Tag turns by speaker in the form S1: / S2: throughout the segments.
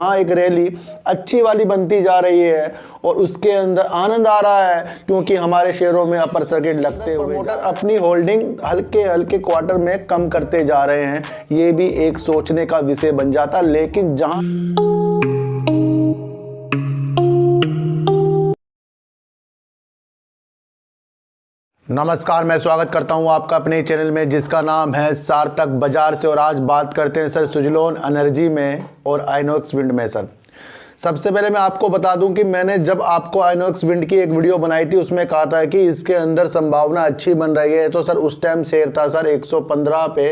S1: हाँ, एक रैली अच्छी वाली बनती जा रही है और उसके अंदर आनंद आ रहा है क्योंकि हमारे शेयरों में अपर सर्किट लगते हुए प्रमोटर अपनी होल्डिंग हल्के हल्के क्वार्टर में कम करते जा रहे हैं। ये भी एक सोचने का विषय बन जाता, लेकिन जहां नमस्कार, मैं स्वागत करता हूं आपका अपने चैनल में जिसका नाम है सार्थक बाजार से। और आज बात करते हैं सर सुजलोन एनर्जी में और आइनॉक्स विंड में। सर सबसे पहले मैं आपको बता दूं कि मैंने जब आपको आइनॉक्स विंड की एक वीडियो बनाई थी उसमें कहा था कि इसके अंदर संभावना अच्छी बन रही है। तो सर उस टाइम शेयर था सर 115 पे,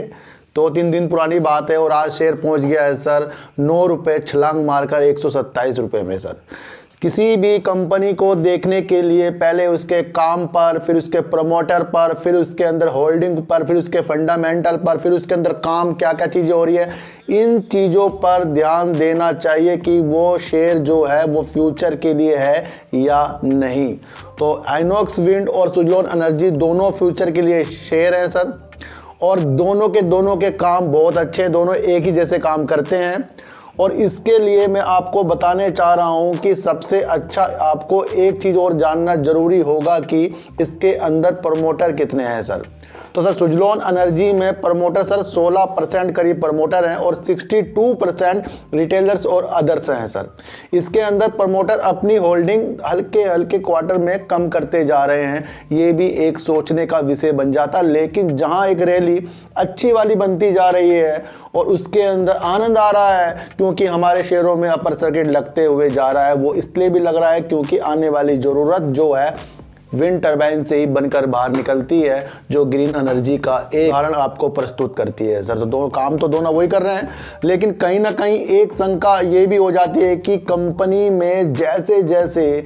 S1: 2-3 दिन पुरानी बात है, और आज शेयर पहुंच गया है सर 9 रुपये छलांग मारकर 127 रुपये में। सर किसी भी कंपनी को देखने के लिए पहले उसके काम पर, फिर उसके प्रमोटर पर, फिर उसके अंदर होल्डिंग पर, फिर उसके फंडामेंटल पर, फिर उसके अंदर काम क्या क्या चीज़ें हो रही है, इन चीज़ों पर ध्यान देना चाहिए कि वो शेयर जो है वो फ्यूचर के लिए है या नहीं। तो आइनॉक्स विंड और सुजलोन एनर्जी दोनों फ्यूचर के लिए शेयर हैं सर, और दोनों के काम बहुत अच्छे हैं, दोनों एक ही जैसे काम करते हैं। और इसके लिए मैं आपको बताने चाह रहा हूं कि सबसे अच्छा आपको एक चीज़ और जानना जरूरी होगा कि इसके अंदर प्रमोटर कितने हैं सर। तो सर सुजलोन एनर्जी में प्रमोटर सर 16% करीब प्रमोटर हैं और 62% रिटेलर्स और अदर्स हैं सर। इसके अंदर प्रमोटर अपनी होल्डिंग हल्के हल्के क्वार्टर में कम करते जा रहे हैं। ये भी एक सोचने का विषय बन जाता, लेकिन जहां एक रैली अच्छी वाली बनती जा रही है और उसके अंदर आनंद आ रहा है क्योंकि हमारे शेयरों में अपर सर्किट लगते हुए जा रहा है। वो इसलिए भी लग रहा है क्योंकि आने वाली ज़रूरत जो है विंड टरबाइन से ही बनकर बाहर निकलती है, जो ग्रीन एनर्जी का एक उदाहरण आपको प्रस्तुत करती है सर। तो दोनों काम तो दोनों वही कर रहे हैं, लेकिन कहीं ना कहीं एक शंका ये भी हो जाती है कि कंपनी में जैसे जैसे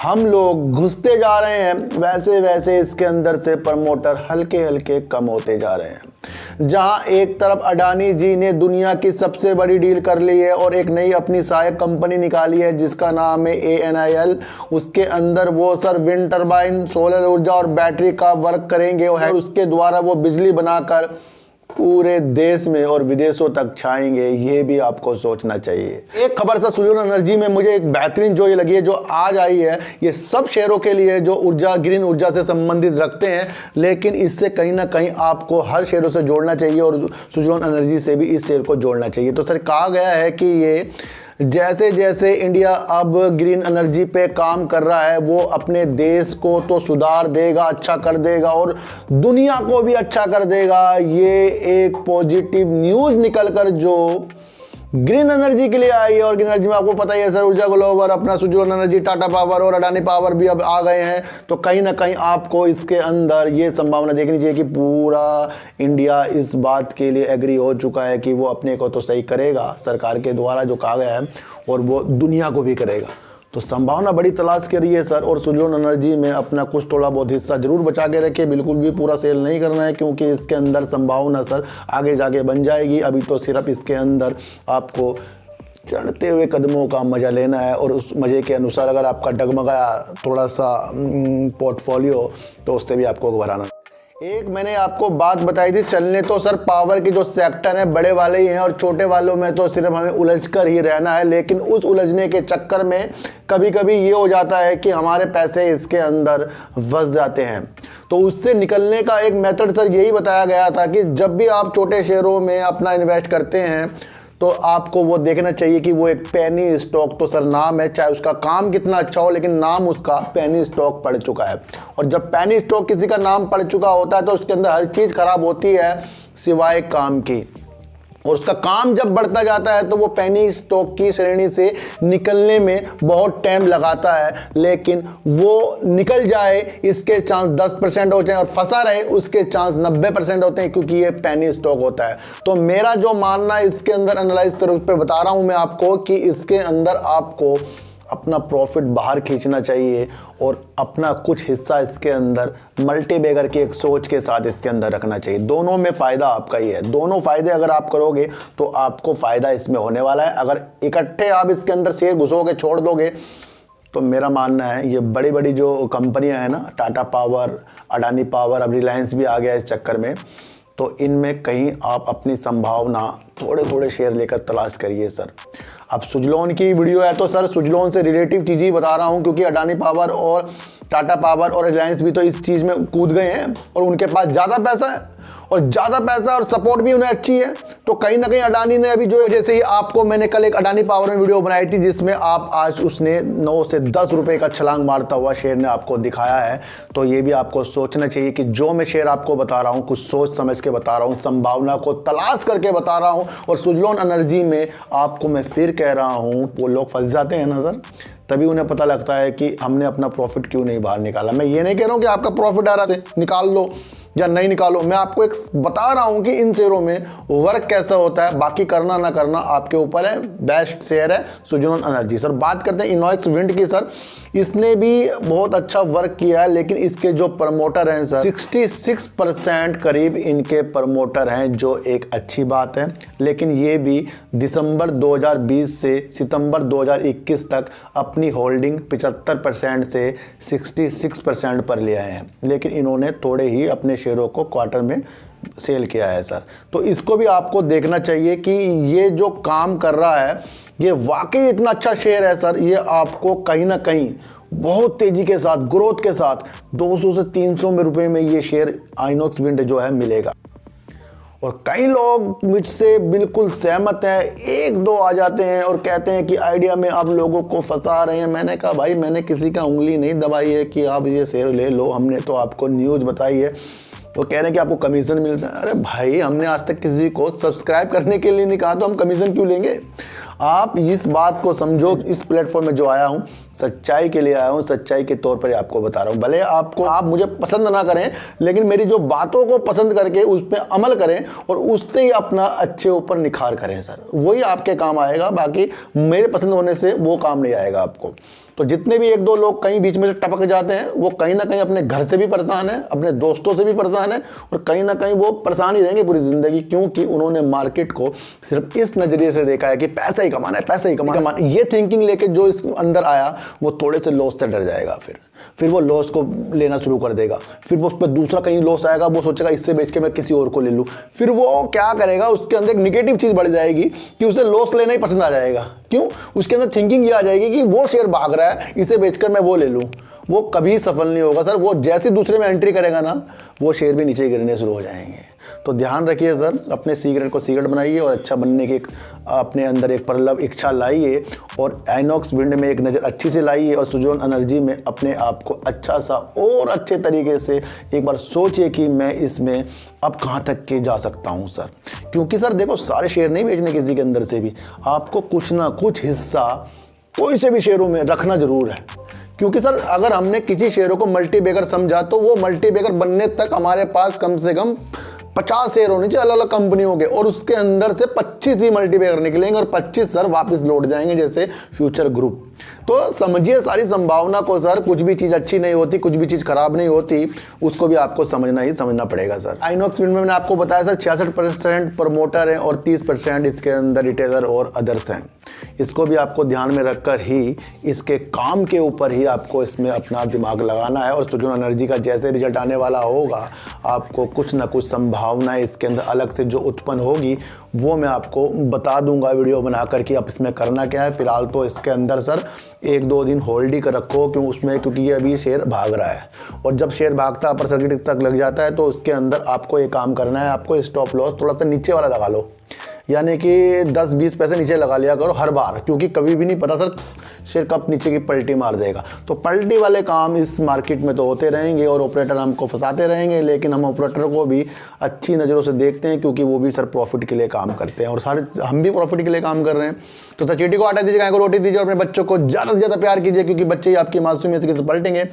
S1: हम लोग घुसते जा रहे हैं वैसे वैसे इसके अंदर से प्रमोटर हल्के हल्के कम होते जा रहे हैं। जहां एक तरफ अडानी जी ने दुनिया की सबसे बड़ी डील कर ली है और एक नई अपनी सहायक कंपनी निकाली है जिसका नाम है ANIL। उसके अंदर वो सर विंड टरबाइन, सोलर ऊर्जा और बैटरी का वर्क करेंगे और उसके द्वारा वो बिजली बनाकर पूरे देश में और विदेशों तक छाएंगे। ये भी आपको सोचना चाहिए। एक खबर सर सुजलोन एनर्जी में मुझे एक बेहतरीन जो ये लगी है, जो आज आई है, ये सब शेयरों के लिए जो ऊर्जा, ग्रीन ऊर्जा से संबंधित रखते हैं, लेकिन इससे कहीं ना कहीं आपको हर शेयरों से जोड़ना चाहिए और सुजलोन एनर्जी से भी इस शेयर को जोड़ना चाहिए। तो सर कहा गया है कि ये जैसे जैसे इंडिया अब ग्रीन एनर्जी पे काम कर रहा है वो अपने देश को तो सुधार देगा, अच्छा कर देगा और दुनिया को भी अच्छा कर देगा। ये एक पॉजिटिव न्यूज़ निकलकर जो ग्रीन एनर्जी के लिए आई है। और ग्रीन एनर्जी में आपको पता ही है सर, ऊर्जा ग्लोबल, अपना सुजलोन एनर्जी, टाटा पावर और अडानी पावर भी अब आ गए हैं। तो कहीं ना कहीं आपको इसके अंदर ये संभावना देखनी चाहिए कि पूरा इंडिया इस बात के लिए एग्री हो चुका है कि वो अपने को तो सही करेगा सरकार के द्वारा जो कहा गया है, और वो दुनिया को भी करेगा। तो संभावना बड़ी तलाश कर रही है सर। और सुजलोन एनर्जी में अपना कुछ थोड़ा बहुत हिस्सा जरूर बचा के रखे, बिल्कुल भी पूरा सेल नहीं करना है क्योंकि इसके अंदर संभावना सर आगे जाके बन जाएगी। अभी तो सिर्फ इसके अंदर आपको चढ़ते हुए कदमों का मज़ा लेना है और उस मज़े के अनुसार अगर आपका डगमगाया थोड़ा सा पोर्टफोलियो तो उससे भी आपको घबराना। एक मैंने आपको बात बताई थी, चलने तो सर पावर के जो सेक्टर हैं बड़े वाले ही हैं और छोटे वालों में तो सिर्फ हमें उलझ कर ही रहना है। लेकिन उस उलझने के चक्कर में कभी कभी ये हो जाता है कि हमारे पैसे इसके अंदर फंस जाते हैं। तो उससे निकलने का एक मेथड सर यही बताया गया था कि जब भी आप छोटे शेयरों में अपना इन्वेस्ट करते हैं तो आपको वो देखना चाहिए कि वो एक पेनी स्टॉक तो सर नाम है, चाहे उसका काम कितना अच्छा हो लेकिन नाम उसका पेनी स्टॉक पड़ चुका है। और जब पेनी स्टॉक किसी का नाम पड़ चुका होता है तो उसके अंदर हर चीज़ खराब होती है सिवाय काम की। और उसका काम जब बढ़ता जाता है तो वो पेनी स्टॉक की श्रेणी से निकलने में बहुत टाइम लगाता है, लेकिन वो निकल जाए इसके चांस 10% होते हैं और फंसा रहे उसके चांस 90% होते हैं क्योंकि ये पेनी स्टॉक होता है। तो मेरा जो मानना है इसके अंदर एनालाइज पे बता रहा हूँ मैं आपको कि इसके अंदर आपको अपना प्रॉफिट बाहर खींचना चाहिए और अपना कुछ हिस्सा इसके अंदर मल्टी बैगर की एक सोच के साथ इसके अंदर रखना चाहिए। दोनों में फ़ायदा आपका ही है। दोनों फ़ायदे अगर आप करोगे तो आपको फ़ायदा इसमें होने वाला है। अगर इकट्ठे आप इसके अंदर शेयर घुसोगे, छोड़ दोगे, तो मेरा मानना है ये बड़ी बड़ी जो कंपनियां हैं ना, टाटा पावर, अडानी पावर, अब रिलायंस भी आ गया इस चक्कर में, तो इनमें कहीं आप अपनी संभावना थोड़े थोड़े शेयर लेकर तलाश करिए सर। अब सुजलॉन की वीडियो है तो सर सुजलॉन से रिलेटिव चीज़ ही बता रहा हूँ, क्योंकि अडानी पावर और टाटा पावर और रिलायंस भी तो इस चीज़ में कूद गए हैं और उनके पास ज़्यादा पैसा है और ज़्यादा पैसा और सपोर्ट भी उन्हें अच्छी है। तो कहीं ना कहीं अडानी ने अभी जो, जैसे ही आपको मैंने कल एक अडानी पावर में वीडियो बनाई थी जिसमें आप आज उसने 9 से 10 रुपए का छलांग मारता हुआ शेयर ने आपको दिखाया है। तो ये भी आपको सोचना चाहिए कि जो मैं शेयर आपको बता रहा हूँ कुछ सोच समझ के बता रहा हूँ, संभावना को तलाश करके बता रहा हूँ। और सुजलॉन एनर्जी में आपको मैं फिर कह रहा हूँ, वो लोग फंस जाते हैं ना सर, तभी उन्हें पता लगता है कि हमने अपना प्रॉफिट क्यों नहीं बाहर निकाला। मैं ये नहीं कह रहा हूँ कि आपका प्रॉफिट आ रहा है निकाल लो या नहीं निकालो, मैं आपको एक बता रहा हूं कि इन शेयरों में वर्क कैसा होता है, बाकी करना ना करना आपके ऊपर है। बेस्ट शेयर है सुजलॉन एनर्जी। सर बात करते हैं इनॉक्स विंड की। सर इसने भी बहुत अच्छा वर्क किया है, लेकिन इसके जो प्रमोटर हैं सर 66% करीब इनके प्रमोटर हैं, जो एक अच्छी बात है। लेकिन ये भी दिसंबर 2020 से सितंबर 2021 तक अपनी होल्डिंग 75% से 66% पर ले आए हैं, लेकिन इन्होंने थोड़े ही अपने शेयरों को क्वार्टर में सेल किया है सर। तो इसको भी आपको देखना चाहिए कि ये जो काम कर रहा है ये वाकई इतना अच्छा शेयर है सर। ये आपको कहीं ना कहीं बहुत तेजी के साथ ग्रोथ के साथ 200 से 300 रुपए में ये शेयर आइनॉक्स विंड जो है मिलेगा। और कई लोग मुझसे बिल्कुल सहमत हैं, एक दो आ जाते हैं और कहते हैं कि आइडिया में आप लोगों को फंसा रहे हैं। मैंने कहा भाई मैंने किसी का उंगली नहीं दबाई है कि आप ये शेयर ले लो, हमने तो आपको न्यूज़ बताई है। वो कह रहे हैं कि आपको कमीशन मिलता है। अरे भाई हमने आज तक किसी को सब्सक्राइब करने के लिए नहीं कहा, तो हम कमीशन क्यों लेंगे? आप इस बात को समझो, इस प्लेटफॉर्म में जो आया हूँ सच्चाई के लिए आया हूँ, सच्चाई के तौर पर आपको बता रहा हूँ। भले आप मुझे पसंद ना करें, लेकिन मेरी जो बातों को पसंद करके उस पर अमल करें और उससे ही अपना अच्छे ऊपर निखार करें सर, वही आपके काम आएगा। बाकी मेरे पसंद होने से वो काम नहीं आएगा आपको। तो जितने भी एक दो लोग कहीं बीच में से टपक जाते हैं वो कहीं ना कहीं अपने घर से भी परेशान है, अपने दोस्तों से भी परेशान है, और कहीं ना कहीं वो परेशान ही रहेंगे पूरी ज़िंदगी, क्योंकि उन्होंने मार्केट को सिर्फ इस नज़रिए से देखा है कि पैसा ही कमाना है, पैसा ही कमाना है। ये थिंकिंग लेके जो इस अंदर आया वो थोड़े से लॉस से डर जाएगा, फिर वो लॉस को लेना शुरू कर देगा। फिर वो उस पर दूसरा कहीं लॉस आएगा, वो सोचेगा इससे बेच के मैं किसी और को ले लूँ। फिर वो क्या करेगा, उसके अंदर एक निगेटिव चीज़ बढ़ जाएगी कि उसे लॉस लेना ही पसंद आ जाएगा। क्यों? उसके अंदर थिंकिंग ये आ जाएगी कि वो शेयर भाग रहा है, इसे बेचकर मैं वो ले लूँ। वो कभी सफल नहीं होगा सर। वो जैसे दूसरे में एंट्री करेगा ना, वो शेयर भी नीचे गिरने शुरू हो जाएंगे। तो ध्यान रखिए सर, अपने सीक्रेट को सीक्रेट बनाइए और अच्छा बनने की अपने अंदर एक प्रबल इच्छा लाइए, और आइनॉक्स विंड में एक नज़र अच्छी से लाइए, और सुजलॉन एनर्जी में अपने आप को अच्छा सा और अच्छे तरीके से एक बार सोचिए कि मैं इसमें अब कहाँ तक के जा सकता हूँ सर। क्योंकि सर देखो, सारे शेयर नहीं बेचने किसी के अंदर से भी, आपको कुछ ना कुछ हिस्सा कोई से भी शेयरों में रखना जरूर है। क्योंकि सर अगर हमने किसी शेयरों को मल्टीबैगर समझा तो वो मल्टीबैगर बनने तक हमारे पास कम से कम 50 शेयर होने चाहिए अलग अलग कंपनियों के, और उसके अंदर से 25 ही मल्टीबैगर निकलेंगे और 25 सर वापस लौट जाएंगे, जैसे फ्यूचर ग्रुप। तो समझिए सारी संभावना को सर। कुछ भी चीज़ अच्छी नहीं होती, कुछ भी चीज़ खराब नहीं होती, उसको भी आपको समझना पड़ेगा सर। आइनॉक्स विंड में मैंने आपको बताया सर 66% प्रमोटर हैं और 30% इसके अंदर रिटेलर और अदर्स हैं। इसको भी आपको ध्यान में रखकर ही इसके काम के ऊपर ही आपको इसमें अपना दिमाग लगाना है। और सुजलॉन एनर्जी का जैसे रिजल्ट आने वाला होगा, आपको कुछ ना कुछ संभावना इसके अंदर अलग से जो उत्पन्न होगी वो मैं आपको बता दूंगा वीडियो बनाकर कि आप इसमें करना क्या है। फिलहाल तो इसके अंदर सर 1-2 दिन होल्ड ही कर रखो, क्योंकि ये अभी शेयर भाग रहा है, और जब शेयर भागता है अपर सर्किट तक लग जाता है तो उसके अंदर आपको ये काम करना है। आपको स्टॉप लॉस थोड़ा सा नीचे वाला लगा लो, यानी कि 10-20 पैसे नीचे लगा लिया करो हर बार, क्योंकि कभी भी नहीं पता सर शेयर कब नीचे की पलटी मार देगा। तो पलटी वाले काम इस मार्केट में तो होते रहेंगे और ऑपरेटर हमको फंसाते रहेंगे, लेकिन हम ऑपरेटर को भी अच्छी नज़रों से देखते हैं, क्योंकि वो भी सर प्रॉफिट के लिए काम करते हैं और सारे हम भी प्रॉफिट के लिए काम कर रहे हैं। तो सर चीटी को आटा दीजिए, गाय को रोटी दीजिए, और अपने बच्चों को ज़्यादा से ज़्यादा प्यार कीजिए, क्योंकि बच्चे ही आपकी मासूमियत से पलटेंगे।